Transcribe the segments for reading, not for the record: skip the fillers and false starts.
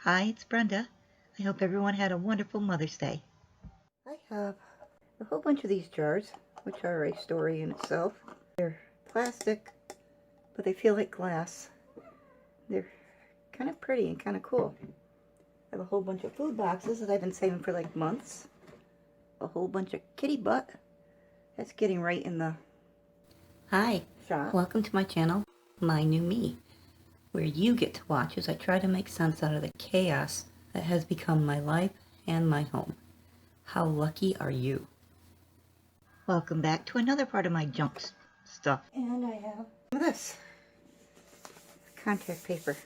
Hi, it's Brenda. I hope everyone had a wonderful Mother's Day. I have a whole bunch of these jars, which are a story in itself. They're plastic, but they feel like glass. They're kind of pretty and kind of cool. I have a whole bunch of food boxes that I've been saving for like months. A whole bunch of kitty butt. That's getting right in the shot. Welcome to my channel, My New Me, where you get to watch as I try to make sense out of the chaos that has become my life and my home. How lucky are you? Welcome back to another part of my junk stuff. And I have this contact paper.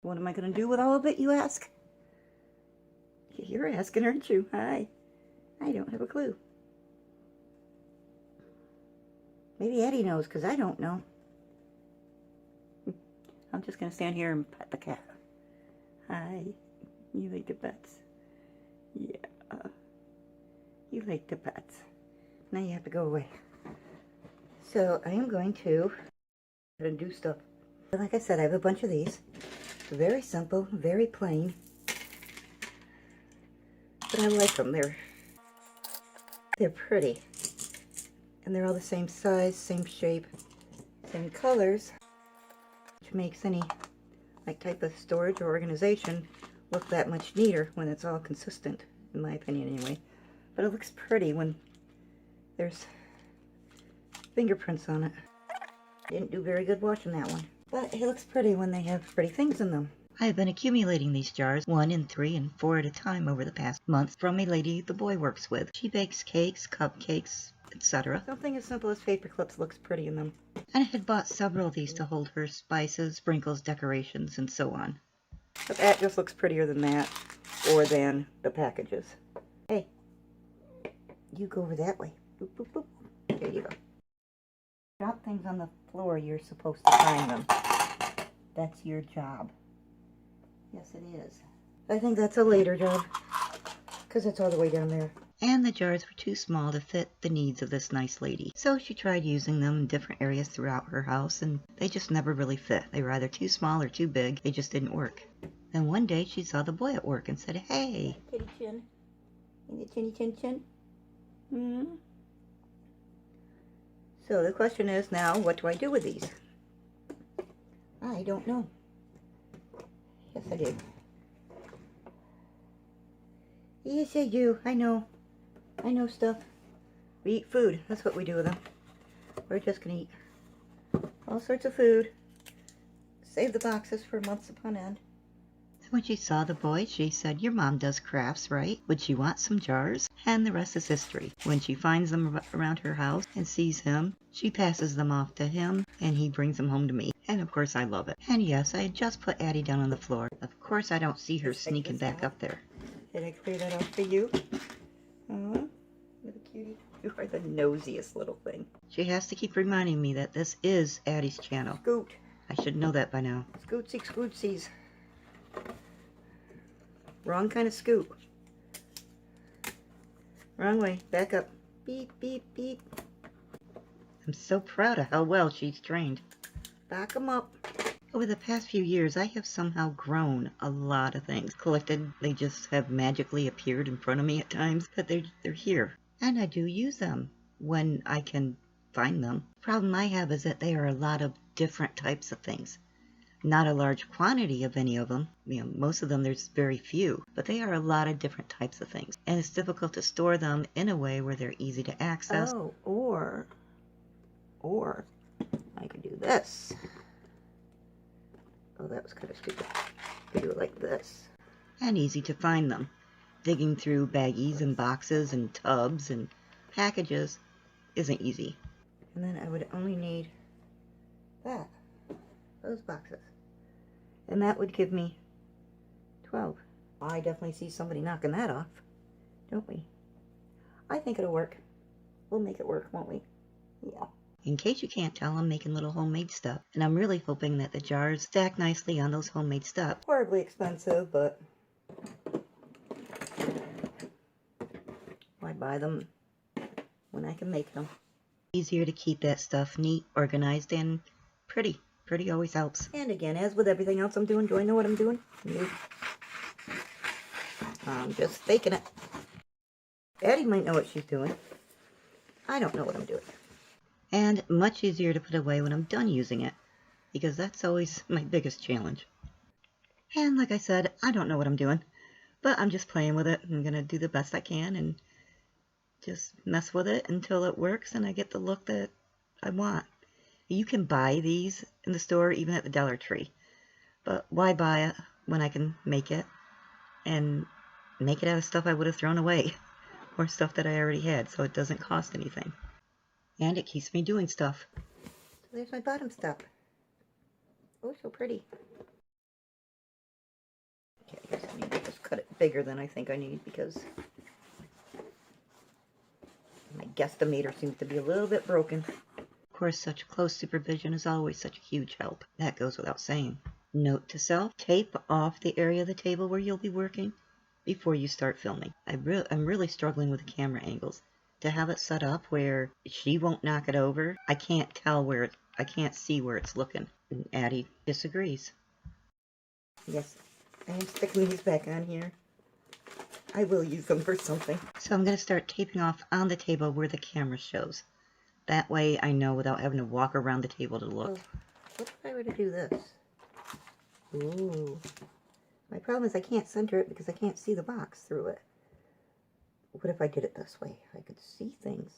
What am I going to do with all of it, you ask? You're asking, aren't you? Hi. I don't have a clue. Maybe Eddie knows, because I don't know. I'm just going to stand here and pet the cat. Hi. You like the pets? Yeah. You like the pets. Now you have to go away. So I am going to do stuff. Like I said, I have a bunch of these. Very simple, very plain. But I like them. They're pretty. And they're all the same size, same shape, same colors. Which makes any type of storage or organization look that much neater when it's all consistent, in my opinion anyway. But it looks pretty when there's fingerprints on it. Didn't do very good washing that one. But it looks pretty when they have pretty things in them. I have been accumulating these jars 1 and 3 and 4 at a time over the past month from a lady the boy works with. She bakes cakes, cupcakes, etc. Something as simple as paper clips looks pretty in them. And I had bought several of these to hold her spices, sprinkles, decorations, and so on. But that just looks prettier than that, or than the packages. Hey, you go over that way. Boop, boop, boop. There you go. Drop things on the floor, you're supposed to find them. That's your job. Yes, it is. I think that's a later job, because it's all the way down there. And the jars were too small to fit the needs of this nice lady. So she tried using them in different areas throughout her house, and they just never really fit. They were either too small or too big. They just didn't work. Then one day she saw the boy at work and said, "Hey, kitty chin. In the chinny chin chin." So the question is now, what do I do with these? I don't know. Yes, I did. Yes, I do. I know. I know stuff. We eat food. That's what we do with them. We're just going to eat all sorts of food. Save the boxes for months upon end. When she saw the boy, she said, "Your mom does crafts, right? Would you want some jars?" And the rest is history. When she finds them around her house and sees him, she passes them off to him, and he brings them home to me. And of course I love it. And yes, I had just put Atty down on the floor. Of course I don't see her sneaking back up there. Did I clear that off for you? Little cutie. You are the nosiest little thing. She has to keep reminding me that this is Atty's channel. Scoot. I should know that by now. Scootsy scootsies. Wrong kind of scoot. Wrong way. Back up. Beep, beep, beep. I'm so proud of how well she's trained. Back them up. Over the past few years, I have somehow grown a lot of things. Collected, they just have magically appeared in front of me at times, but they're here. And I do use them when I can find them. The problem I have is that they are a lot of different types of things. Not a large quantity of any of them. Most of them there's very few, but they are a lot of different types of things. And it's difficult to store them in a way where they're easy to access. Oh, or I could do this. Oh, that was kind of stupid. I could do it like this. And easy to find them. Digging through baggies and boxes and tubs and packages isn't easy. And then I would only need those boxes. And that would give me 12. I definitely see somebody knocking that off, don't we? I think it'll work. We'll make it work, won't we? Yeah. In case you can't tell, I'm making little homemade stuff. And I'm really hoping that the jars stack nicely on those homemade stuff. Horribly expensive, but why buy them when I can make them? Easier to keep that stuff neat, organized, and pretty. Pretty always helps. And again, as with everything else I'm doing, do I know what I'm doing? Nope. I'm just faking it. Addie might know what she's doing. I don't know what I'm doing. And much easier to put away when I'm done using it, because that's always my biggest challenge. And like I said, I don't know what I'm doing, but I'm just playing with it. I'm going to do the best I can and just mess with it until it works and I get the look that I want. You can buy these in the store, even at the Dollar Tree, but why buy it when I can make it and make it out of stuff I would have thrown away or stuff that I already had, so it doesn't cost anything. And it keeps me doing stuff. So there's my bottom step. Oh, so pretty. Okay, I guess I need to just cut it bigger than I think I need because my guesstimator seems to be a little bit broken. Of course, such close supervision is always such a huge help. That goes without saying. Note to self, tape off the area of the table where you'll be working before you start filming. I'm really struggling with the camera angles. To have it set up where she won't knock it over, I can't see where it's looking. And Atty disagrees. Yes, I am sticking these back on here. I will use them for something. So I'm going to start taping off on the table where the camera shows. That way I know without having to walk around the table to look. Oh, what if I were to do this? Ooh. My problem is I can't center it because I can't see the box through it. What if I did it this way? I could see things.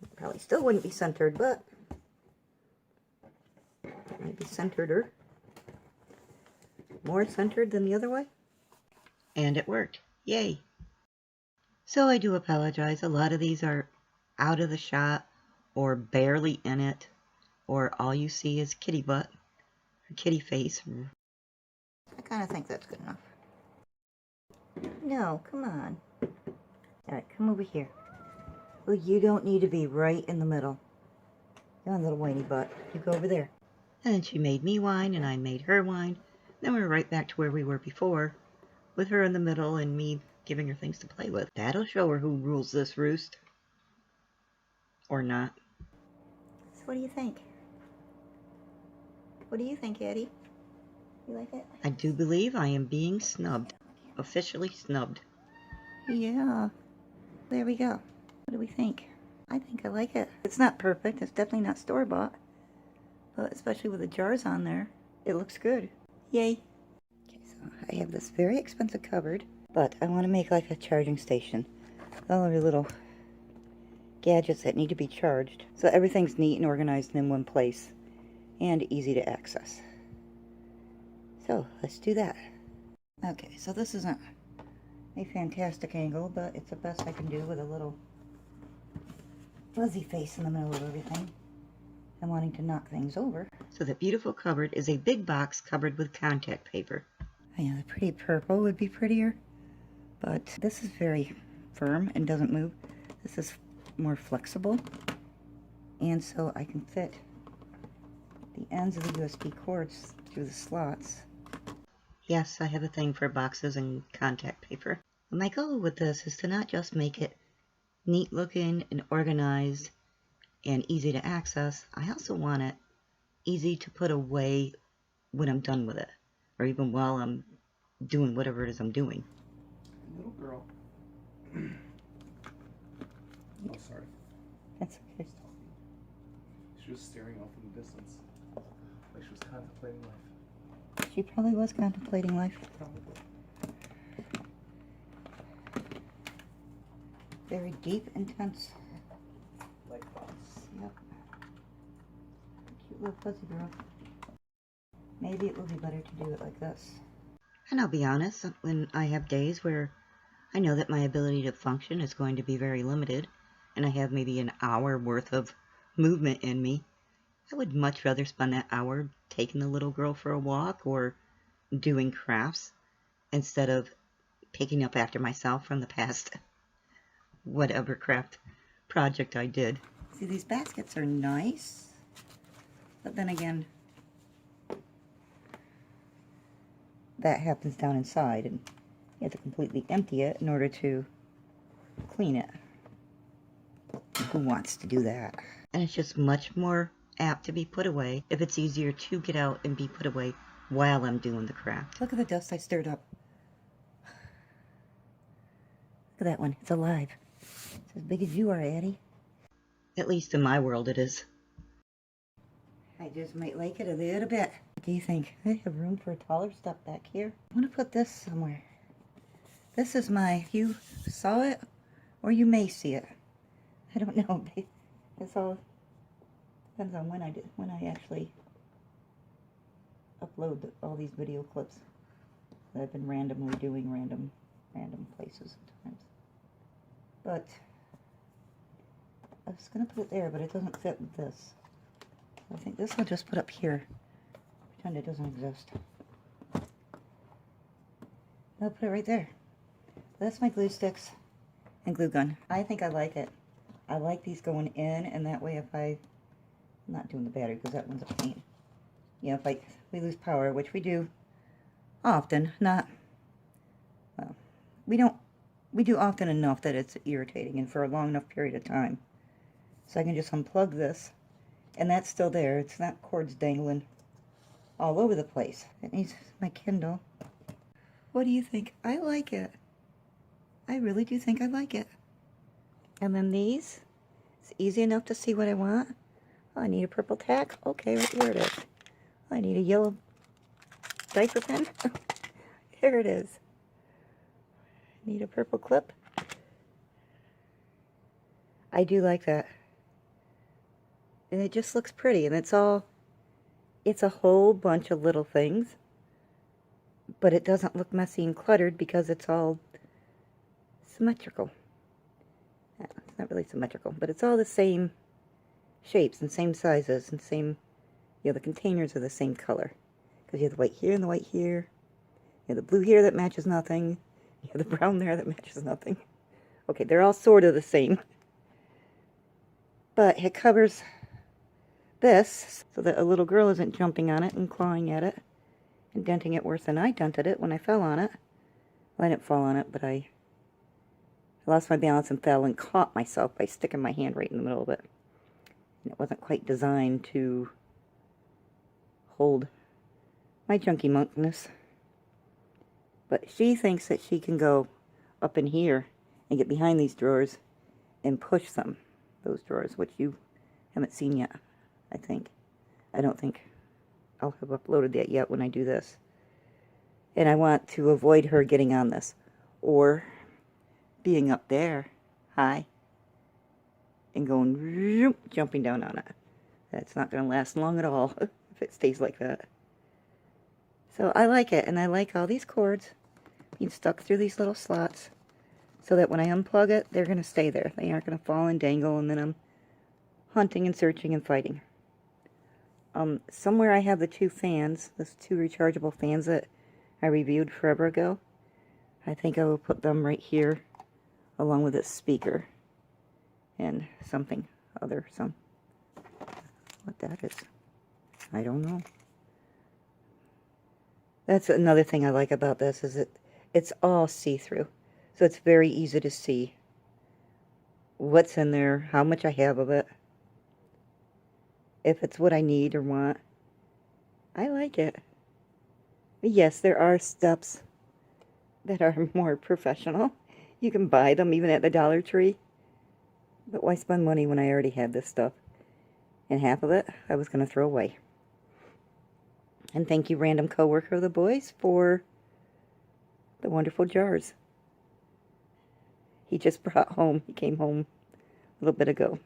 It probably still wouldn't be centered, but it might be centered-er. More centered than the other way. And it worked. Yay! So I do apologize. A lot of these are out of the shot or barely in it, or all you see is kitty butt or kitty face. I kind of think that's good enough. No, come on. Alright, come over here. Well, you don't need to be right in the middle. Come on, little whiny butt. You go over there. And then she made me whine, and I made her whine. Then we're right back to where we were before, with her in the middle and me giving her things to play with. That'll show her who rules this roost. Or not. So what do you think? What do you think, Atty? You like it? I do believe I am being snubbed. Officially snubbed. Yeah. There we go. What do we think? I think I like it. It's not perfect. It's definitely not store-bought. But especially with the jars on there, it looks good. Yay. Okay, so I have this very expensive cupboard, but I want to make like a charging station. All of your little gadgets that need to be charged. So everything's neat and organized in one place and easy to access. So let's do that. Okay, so this isn't a fantastic angle, but it's the best I can do with a little fuzzy face in the middle of everything. I'm wanting to knock things over. So the beautiful cupboard is a big box covered with contact paper. Oh yeah, the pretty purple would be prettier, but this is very firm and doesn't move. This is more flexible, and so I can fit the ends of the USB cords through the slots. Yes, I have a thing for boxes and contact paper. My goal with this is to not just make it neat looking and organized and easy to access. I also want it easy to put away when I'm done with it, or even while I'm doing whatever it is I'm doing. Little girl. Oh, sorry. That's okay. She was staring off in the distance, like she was contemplating life. She probably was contemplating life. Probably. Very deep, intense. Like thoughts. Yep. Cute little fuzzy girl. Maybe it will be better to do it like this. And I'll be honest, when I have days where I know that my ability to function is going to be very limited, and I have maybe an hour worth of movement in me, I would much rather spend that hour taking the little girl for a walk or doing crafts instead of picking up after myself from the past whatever craft project I did. See, these baskets are nice, but then again, that happens down inside, and you have to completely empty it in order to clean it. Who wants to do that? And it's just much more apt to be put away if it's easier to get out and be put away while I'm doing the craft. Look at the dust I stirred up. at that one. It's alive. It's as big as you are, Atty. At least in my world it is. I just might like it a little bit. What do you think? I have room for taller stuff back here. I want to put this somewhere. This is my, you saw it, or you may see it. I don't know. It's all depends on when I actually upload all these video clips. I've been randomly doing random places sometimes. But I was gonna put it there, but it doesn't fit with this. I think this I'll just put up here. Pretend it doesn't exist. I'll put it right there. That's my glue sticks and glue gun. I think I like it. I like these going in, and that way if I'm not doing the battery because that one's a pain. You know, if we lose power, which we do often, not, well, we do often enough that it's irritating and for a long enough period of time. So I can just unplug this, and that's still there. It's not cords dangling all over the place. It needs my Kindle. What do you think? I like it. I really do think I like it. And then these, it's easy enough to see what I want. Oh, I need a purple tack. Okay, right here it is. I need a yellow diaper pen. Here it is. I need a purple clip. I do like that. And it just looks pretty, and it's a whole bunch of little things, but it doesn't look messy and cluttered because it's all symmetrical. It's not really symmetrical, but it's all the same shapes and same sizes and same, you know, the containers are the same color. Because you have the white here and the white here. You have the blue here that matches nothing. You have the brown there that matches nothing. Okay, they're all sort of the same. But it covers this so that a little girl isn't jumping on it and clawing at it and denting it worse than I dented it when I fell on it. Well, I didn't fall on it, but I lost my balance and fell and caught myself by sticking my hand right in the middle of it. And it wasn't quite designed to hold my junky monkness. But she thinks that she can go up in here and get behind these drawers and push those drawers, which you haven't seen yet, I think. I don't think I'll have uploaded that yet when I do this. And I want to avoid her getting on this or being up there high and going jumping down on it. That's not going to last long at all if it stays like that. So I like it, and I like all these cords being stuck through these little slots so that when I unplug it, they're going to stay there. They aren't going to fall and dangle, and then I'm hunting and searching and fighting. Somewhere I have the two fans, those two rechargeable fans that I reviewed forever ago. I think I will put them right here along with this speaker and something other, what that is, I don't know. That's another thing I like about this, is it's all see-through. So it's very easy to see what's in there, how much I have of it, if it's what I need or want. I like it. Yes, there are steps that are more professional. You can buy them even at the Dollar Tree. But why spend money when I already had this stuff? And half of it I was going to throw away. And thank you, random coworker of the boys, for the wonderful jars. He just brought home, he came home a little bit ago.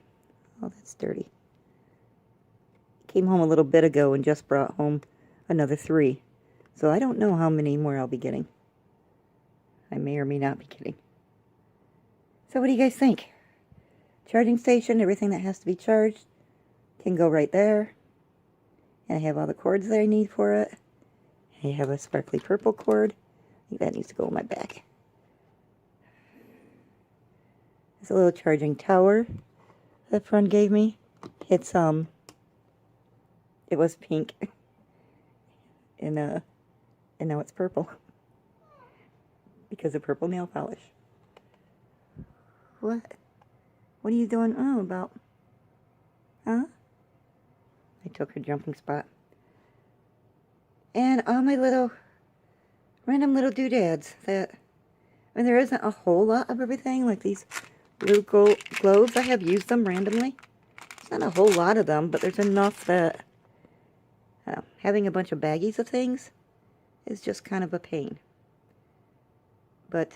Oh, that's dirty. He came home a little bit ago and just brought home another 3. So I don't know how many more I'll be getting. I may or may not be getting. So what do you guys think? Charging station, everything that has to be charged can go right there. And I have all the cords that I need for it. I have a sparkly purple cord. I think that needs to go in my bag. There's a little charging tower that friend gave me. It's it was pink. And now it's purple. Because of purple nail polish. What? What are you doing about? Huh? I took her jumping spot. And all my little, random little doodads that I mean, there isn't a whole lot of everything, like these blue globes. I have used them randomly. It's not a whole lot of them, but there's enough that having a bunch of baggies of things is just kind of a pain. But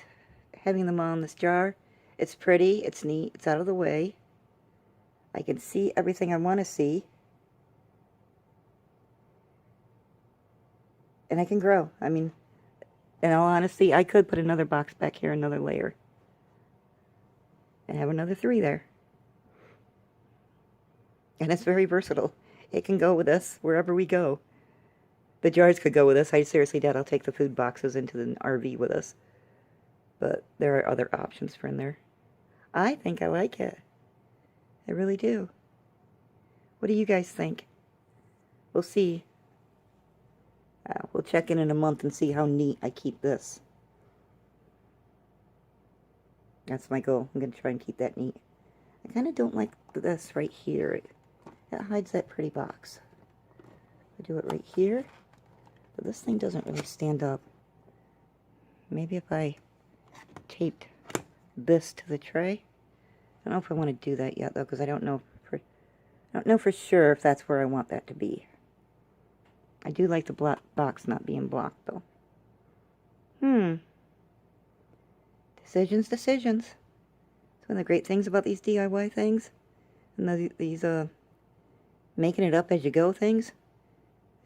having them all in this jar, it's pretty, it's neat, it's out of the way. I can see everything I want to see. And I can grow. I mean, in all honesty, I could put another box back here, another layer. And have another 3 there. And it's very versatile. It can go with us wherever we go. The jars could go with us. I seriously doubt I'll take the food boxes into the RV with us. But there are other options for in there. I think I like it. I really do. What do you guys think? We'll see. We'll check in a month and see how neat I keep this. That's my goal. I'm going to try and keep that neat. I kind of don't like this right here. It hides that pretty box. I do it right here. But this thing doesn't really stand up. Maybe if I taped this to the tray. I don't know if I want to do that yet though, because I don't know for sure if that's where I want that to be. I do like the box not being blocked though. Decisions. It's one of the great things about these DIY things. And these making it up as you go things.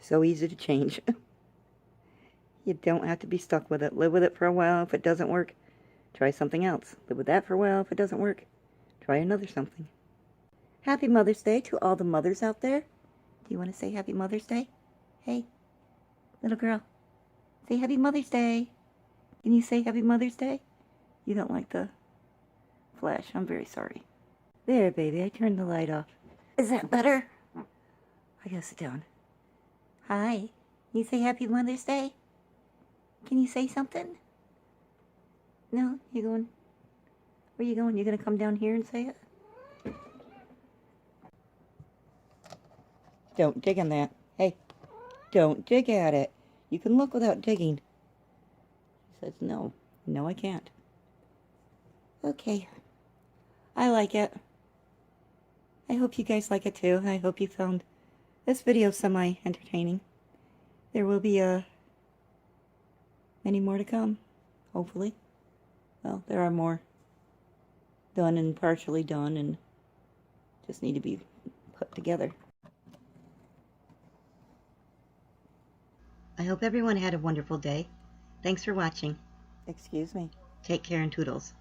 So easy to change. You don't have to be stuck with it. Live with it for a while. If it doesn't work, try something else. Live with that for a while. If it doesn't work, try another something. Happy Mother's Day to all the mothers out there. Do you want to say Happy Mother's Day? Hey, little girl, say Happy Mother's Day. Can you say Happy Mother's Day? You don't like the flash. I'm very sorry. There, baby, I turned the light off. Is that better? I gotta sit down. Hi, you say Happy Mother's Day? Can you say something? No? You going? Where you going? You gonna come down here and say it? Don't dig on that. Hey, don't dig at it. You can look without digging. She says, no. No, I can't. Okay. I like it. I hope you guys like it too. I hope you found this video semi-entertaining. There will be many more to come, hopefully. Well, there are more done and partially done and just need to be put together. I hope everyone had a wonderful day. Thanks for watching. Excuse me. Take care and toodles.